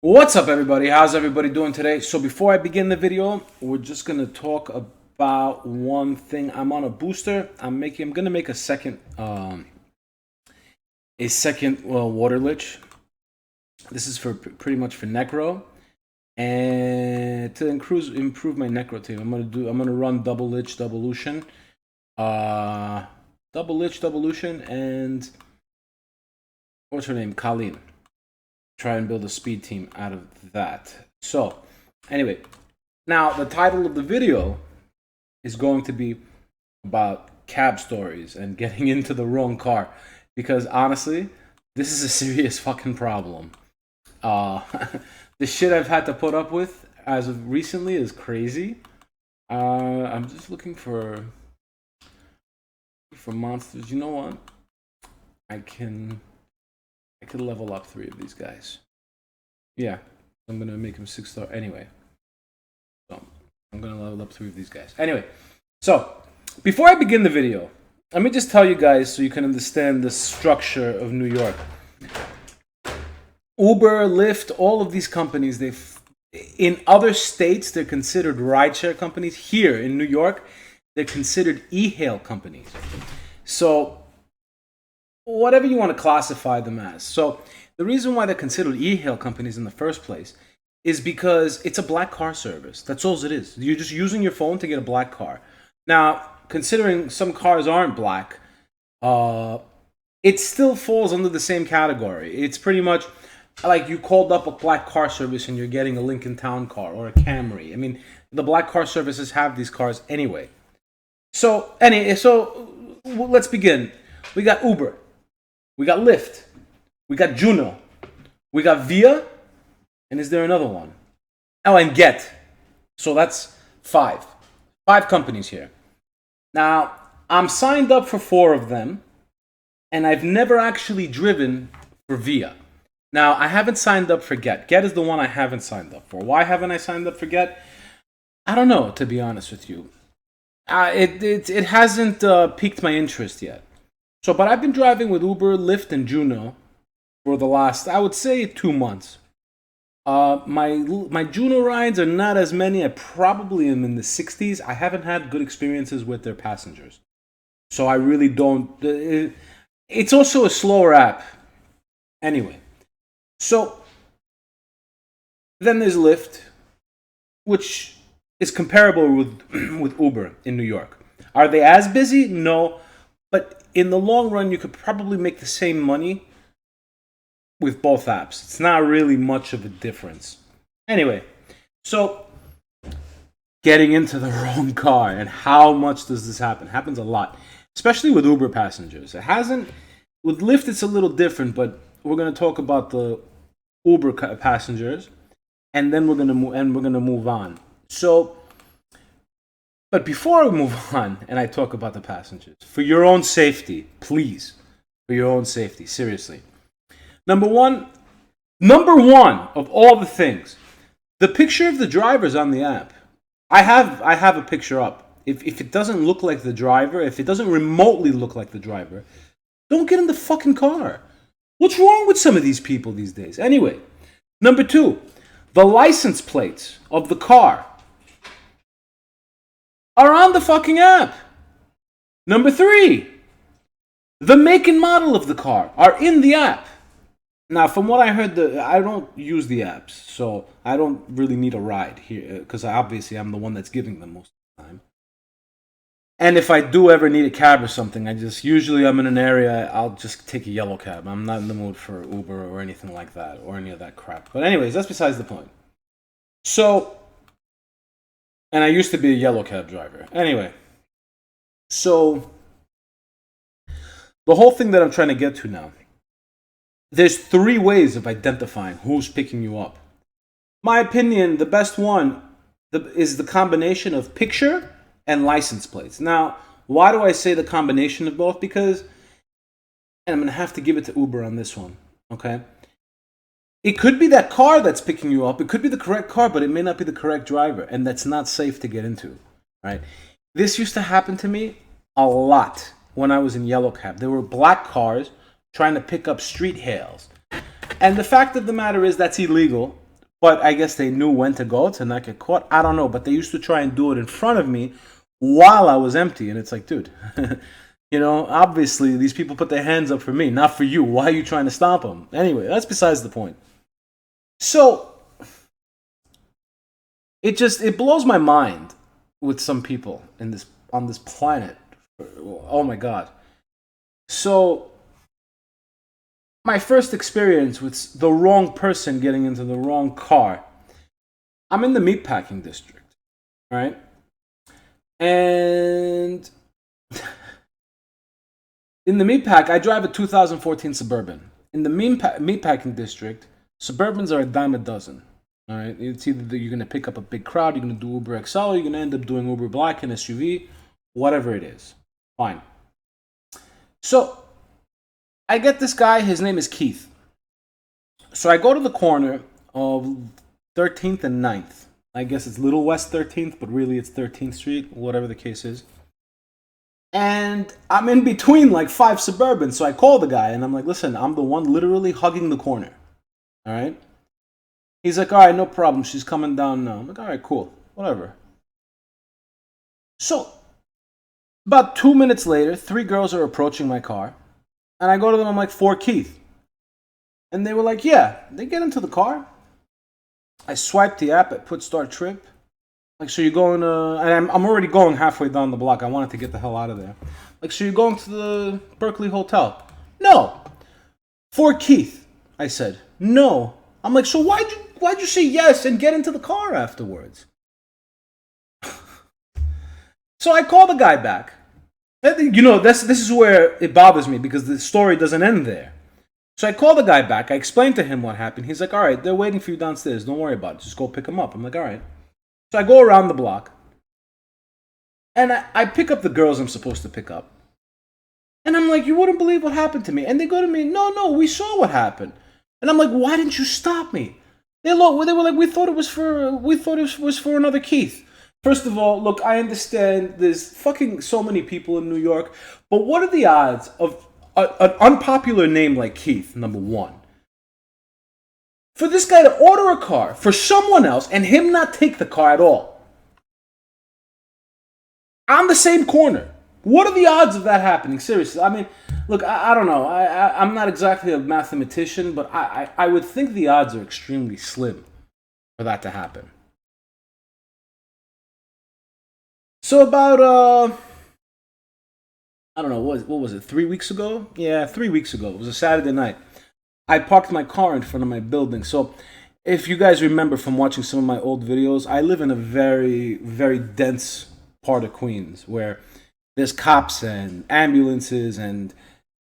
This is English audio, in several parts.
What's up, everybody? How's everybody doing today? So before I begin the video, we're just gonna talk about one thing. I'm on a booster. I'm gonna make a second water lich. This is for pretty much for necro, and to improve my necro team. I'm gonna run double lich, double lucian, double lich, double lucian, and what's her name, Colleen. Try and build a speed team out of that. So anyway, now the title of the video is going to be about cab stories and getting into the wrong car, because honestly, this is a serious fucking problem. The shit I've had to put up with as of recently is crazy. I'm just looking for monsters. You know what? I could level up 3 of these guys. Yeah, I'm gonna make him 6-star anyway. So I'm gonna level up 3 of these guys. Anyway, so before I begin the video, let me just tell you guys so you can understand the structure of New York. Uber, Lyft, all of these companies, in other states they're considered rideshare companies. Here in New York, they're considered e-hail companies. So whatever you want to classify them as. So the reason why they're considered e-hail companies in the first place is because it's a black car service. That's all it is. You're just using your phone to get a black car. Now, considering some cars aren't black, it still falls under the same category. It's pretty much like you called up a black car service and you're getting a Lincoln Town car or a Camry. I mean, the black car services have these cars anyway. So let's begin. We got Uber. We got Lyft, we got Juno, we got Via, and is there another one? Oh, and Get. So that's 5 companies here. Now, I'm signed up for 4 of them, and I've never actually driven for Via. Now, I haven't signed up for Get. Get is the one I haven't signed up for. Why haven't I signed up for Get? I don't know, to be honest with you. It hasn't piqued my interest yet. So, but I've been driving with Uber, Lyft, and Juno for the last, I would say, 2 months. My Juno rides are not as many. I probably am in the 60s. I haven't had good experiences with their passengers. So I really don't. It's also a slower app. Anyway, so then there's Lyft, which is comparable with Uber in New York. Are they as busy? No. But in the long run, you could probably make the same money with both apps. It's not really much of a difference. Anyway, so getting into the wrong car and how much does this happen? It happens a lot, especially with Uber passengers. It hasn't with Lyft. It's a little different, but we're going to talk about the Uber passengers, and then we're going to move on. So. But before we move on and I talk about the passengers, for your own safety, please, for your own safety, seriously. Number one of all the things, the picture of the driver's on the app. I have a picture up. If it doesn't look like the driver, if it doesn't remotely look like the driver, don't get in the fucking car. What's wrong with some of these people these days? Anyway, number 2, the license plates of the car are on the fucking app. Number 3, the make and model of the car are in the app. Now, from what I heard, I don't use the apps, so I don't really need a ride here, because obviously I'm the one that's giving them most of the time. And if I do ever need a cab or something, usually I'm in an area, I'll just take a yellow cab. I'm not in the mood for Uber or anything like that, or any of that crap. But anyways, that's besides the point. So, and I used to be a yellow cab driver. Anyway, so the whole thing that I'm trying to get to now, there's 3 ways of identifying who's picking you up. My opinion, the best one is the combination of picture and license plates. Now, why do I say the combination of both? Because, and I'm going to have to give it to Uber on this one, okay? It could be that car that's picking you up. It could be the correct car, but it may not be the correct driver, and that's not safe to get into, right? This used to happen to me a lot when I was in yellow cab. There were black cars trying to pick up street hails. And the fact of the matter is that's illegal. But I guess they knew when to go to not get caught. I don't know, but they used to try and do it in front of me while I was empty. And it's like, dude, obviously these people put their hands up for me, not for you. Why are you trying to stop them? Anyway, that's besides the point. So it blows my mind with some people on this planet. Oh my God. So my first experience with the wrong person getting into the wrong car. I'm in the Meatpacking District, right? And in the Meatpack, I drive a 2014 Suburban. In the Meatpacking District, Suburbans are a dime a dozen. All right, it's either that you're going to pick up a big crowd, you're going to do Uber XL, or you're going to end up doing Uber Black and SUV, whatever it is. Fine. So I get this guy, his name is Keith. So I go to the corner of 13th and 9th. I guess it's Little West 13th, but really it's 13th Street, whatever the case is. And I'm in between like 5 Suburbans, so I call the guy and I'm like, listen, I'm the one literally hugging the corner. All right? He's like, all right, no problem. She's coming down now. I'm like, all right, cool. Whatever. So, about 2 minutes later, 3 girls are approaching my car. And I go to them, I'm like, for Keith. And they were like, yeah. They get into the car. I swipe the app, I put start trip. Like, so you're going to... And I'm already going halfway down the block. I wanted to get the hell out of there. Like, so you're going to the Berkeley Hotel? No. For Keith, I said. No. I'm like, so why'd you say yes and get into the car afterwards? So I call the guy back. This is where it bothers me because the story doesn't end there. So I call the guy back. I explained to him what happened. He's like, all right, they're waiting for you downstairs. Don't worry about it. Just go pick them up. I'm like, all right. So I go around the block. And I pick up the girls I'm supposed to pick up. And I'm like, you wouldn't believe what happened to me. And they go to me, no, we saw what happened. And I'm like, why didn't you stop me? They were like, we thought it was for another Keith. First of all, look, I understand there's fucking so many people in New York, but what are the odds of an unpopular name like Keith, number one? For this guy to order a car for someone else and him not take the car at all. On the same corner. What are the odds of that happening? Seriously, I mean, look, I don't know. I'm not exactly a mathematician, but I would think the odds are extremely slim for that to happen. So about, I don't know, what was it, 3 weeks ago? Yeah, 3 weeks ago. It was a Saturday night. I parked my car in front of my building. So if you guys remember from watching some of my old videos, I live in a very, very dense part of Queens where there's cops and ambulances and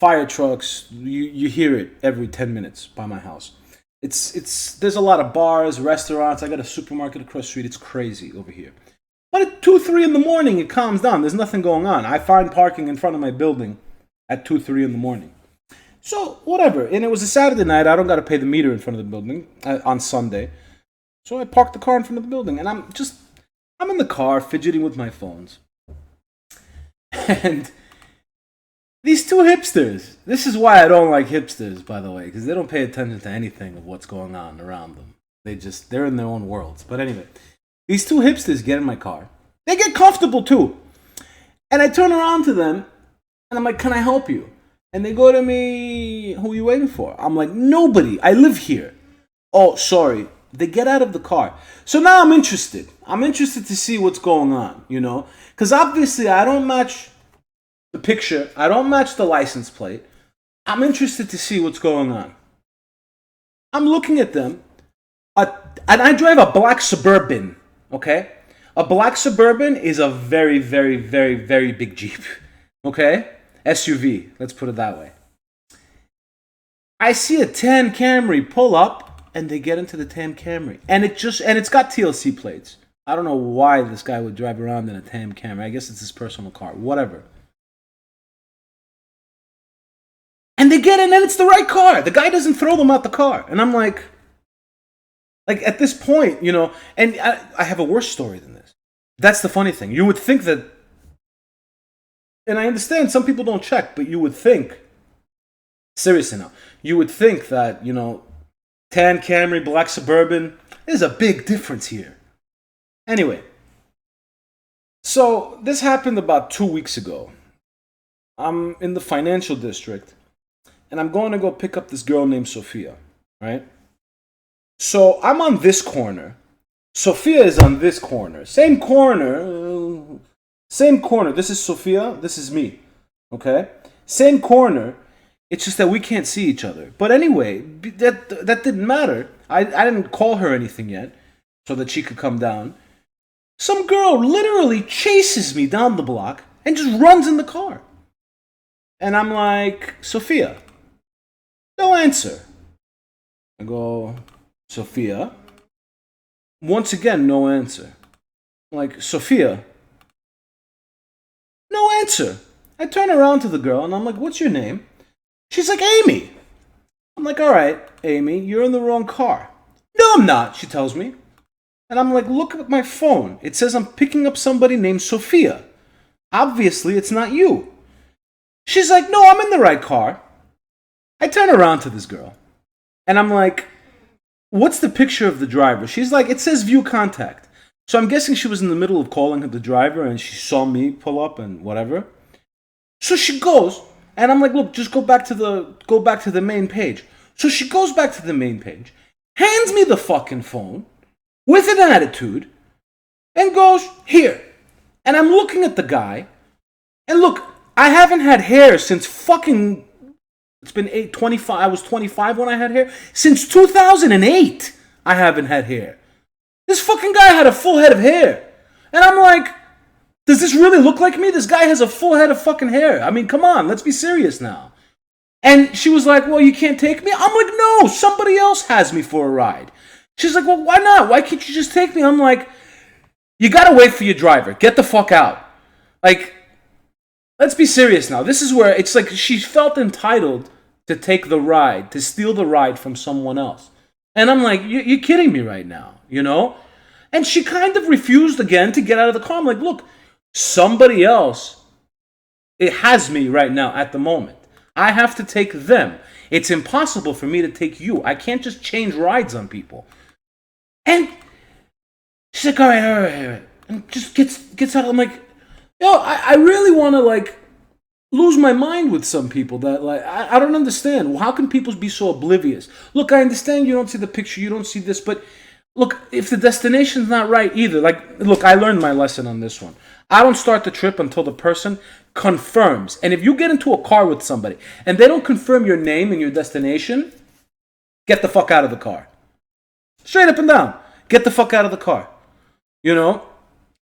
fire trucks. You hear it every 10 minutes by my house. There's a lot of bars, restaurants. I got a supermarket across the street. It's crazy over here. But at 2, 3 in the morning, it calms down. There's nothing going on. I find parking in front of my building at 2, 3 in the morning. So, whatever. And it was a Saturday night. I don't got to pay the meter in front of the building on Sunday. So I parked the car in front of the building. And I'm in the car fidgeting with my phones. And these 2 hipsters. This is why I don't like hipsters, by the way. Because they don't pay attention to anything of what's going on around them. They're in their own worlds. But anyway. These 2 hipsters get in my car. They get comfortable too. And I turn around to them and I'm like, can I help you? And they go to me, who are you waiting for? I'm like, nobody. I live here. Oh, sorry. They get out of the car. So now I'm interested. I'm interested to see what's going on, Because obviously I don't match the picture. I don't match the license plate. I'm interested to see what's going on. I'm looking at them. And I drive a black Suburban. Okay? A black Suburban is a very, very, very, very big Jeep. Okay? SUV. Let's put it that way. I see a tan Camry pull up, and they get into the tan Camry. And it's got TLC plates. I don't know why this guy would drive around in a tan Camry. I guess it's his personal car. Whatever. And they get in, and it's the right car. The guy doesn't throw them out the car. And I'm like at this point, and I have a worse story than this. That's the funny thing. You would think that, and I understand some people don't check, but you would think, seriously now, you would think that, tan Camry, black Suburban, There's a big difference here. Anyway, so this happened about 2 weeks ago. I'm in the financial district, and I'm going to go pick up this girl named Sophia, right? So I'm on this corner. Sophia is on this corner. Same corner. Same corner. This is Sophia. This is me. Okay? Same corner. It's just that we can't see each other. But anyway, that didn't matter. I didn't call her anything yet so that she could come down. Some girl literally chases me down the block and just runs in the car. And I'm like, Sophia, no answer. I go, Sophia. Once again, no answer. I'm like, Sophia, no answer. I turn around to the girl and I'm like, what's your name? She's like, Amy. I'm like, all right, Amy, you're in the wrong car. No, I'm not, she tells me. And I'm like, look at my phone. It says I'm picking up somebody named Sophia. Obviously, it's not you. She's like, no, I'm in the right car. I turn around to this girl. And I'm like, what's the picture of the driver? She's like, it says view contact. So I'm guessing she was in the middle of calling the driver and she saw me pull up and whatever. So she goes, and I'm like, look, just go back to the main page. So she goes back to the main page, hands me the fucking phone with an attitude, and goes, here. And I'm looking at the guy, and look, I haven't had hair since fucking, it's been 25, I was 25 when I had hair. Since 2008, I haven't had hair. This fucking guy had a full head of hair. And I'm like, does this really look like me? This guy has a full head of fucking hair. I mean, come on, let's be serious now. And she was like, well, you can't take me? I'm like, no, somebody else has me for a ride. She's like, well, why not? Why can't you just take me? I'm like, you gotta wait for your driver. Get the fuck out. Like, let's be serious now. This is where it's like she felt entitled to take the ride, to steal the ride from someone else. And I'm like, you're kidding me right now, you know? And she kind of refused again to get out of the car. I'm like, look, somebody else, it has me right now at the moment. I have to take them. It's impossible for me to take you. I can't just change rides on people. And she's like, all right. And just gets out. I'm like, yo, I really want to, like, lose my mind with some people that, like, I don't understand. How can people be so oblivious? Look, I understand you don't see the picture, you don't see this, but look, if the destination's not right either, like, look, I learned my lesson on this one. I don't start the trip until the person confirms. And if you get into a car with somebody and they don't confirm your name and your destination, get the fuck out of the car. Straight up and down. Get the fuck out of the car. You know?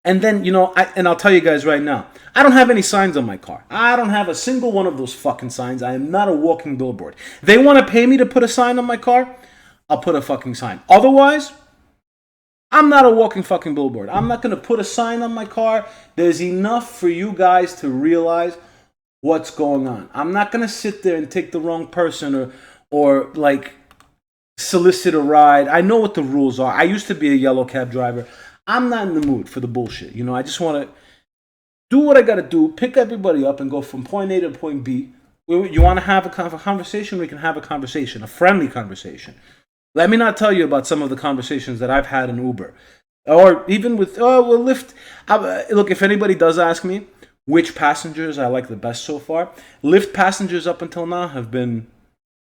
And then, you know, I'll tell you guys right now, I don't have any signs on my car. I don't have a single one of those fucking signs. I am not a walking billboard. They want to pay me to put a sign on my car, I'll put a fucking sign. Otherwise, I'm not a walking fucking billboard. I'm not going to put a sign on my car. There's enough for you guys to realize what's going on. I'm not going to sit there and take the wrong person or like solicit a ride. I know what the rules are. I used to be a yellow cab driver. I'm not in the mood for the bullshit. You know, I just want to do what I got to do, pick everybody up and go from point A to point B. You want to have a conversation? We can have a conversation, a friendly conversation. Let me not tell you about some of the conversations that I've had in Uber. Or even with, Lyft. Look, if anybody does ask me which passengers I like the best so far, Lyft passengers up until now have been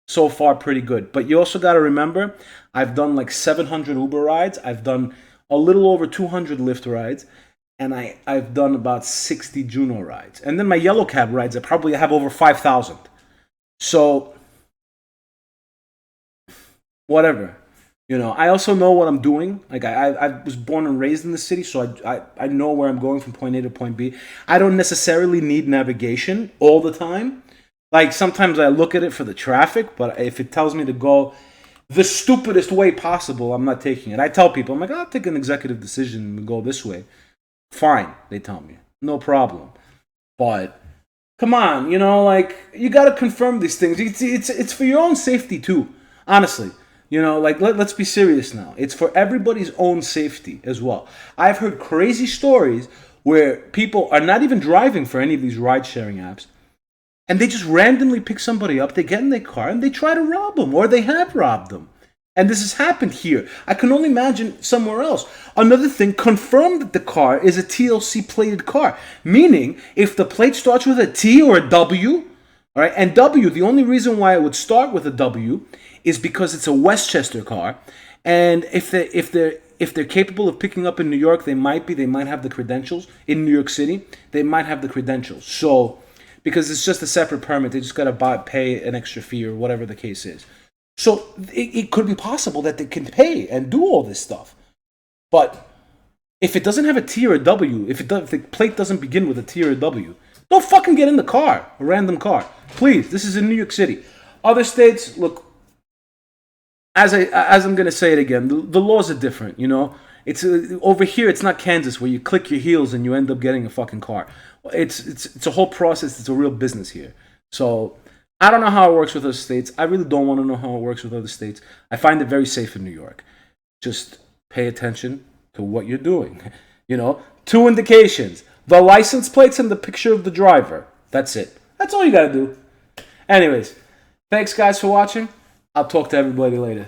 so far pretty good. But you also got to remember, I've done like 700 Uber rides. I've done a little over 200 Lyft rides. And I've done about 60 Juno rides. And then my yellow cab rides, I probably have over 5,000. So whatever, you know. I also know what I'm doing. Like I was born and raised in the city, so I know where I'm going from point A to point B. I don't necessarily need navigation all the time. Like sometimes I look at it for the traffic, but if it tells me to go the stupidest way possible, I'm not taking it. I tell people, I'm like, I'll take an executive decision and go this way. Fine, they tell me, no problem. But come on, you know, like you got to confirm these things. It's for your own safety too, honestly. You know, like, let's be serious now. It's for everybody's own safety as well. I've heard crazy stories where people are not even driving for any of these ride-sharing apps, and they just randomly pick somebody up, they get in their car, and they try to rob them, or they have robbed them. And this has happened here. I can only imagine somewhere else. Another thing, confirm that the car is a TLC plated car. Meaning, if the plate starts with a T or a W, all right, and W, the only reason why it would start with a W is because it's a Westchester car. And if they're capable of picking up in New York, they might have the credentials. In New York City, they might have the credentials. So, because it's just a separate permit, they just got to pay an extra fee or whatever the case is. So it could be possible that they can pay and do all this stuff. But if it doesn't have a T or a W, if the plate doesn't begin with a T or a W, don't fucking get in the car, a random car. Please, this is in New York City. Other states, look, as I'm going to say it again, the laws are different, you know? It's over here, it's not Kansas where you click your heels and you end up getting a fucking car. It's a whole process. It's a real business here. So I don't know how it works with other states. I really don't want to know how it works with other states. I find it very safe in New York. Just pay attention to what you're doing. You know, 2 indications. The license plates and the picture of the driver. That's it. That's all you got to do. Anyways, thanks guys for watching. I'll talk to everybody later.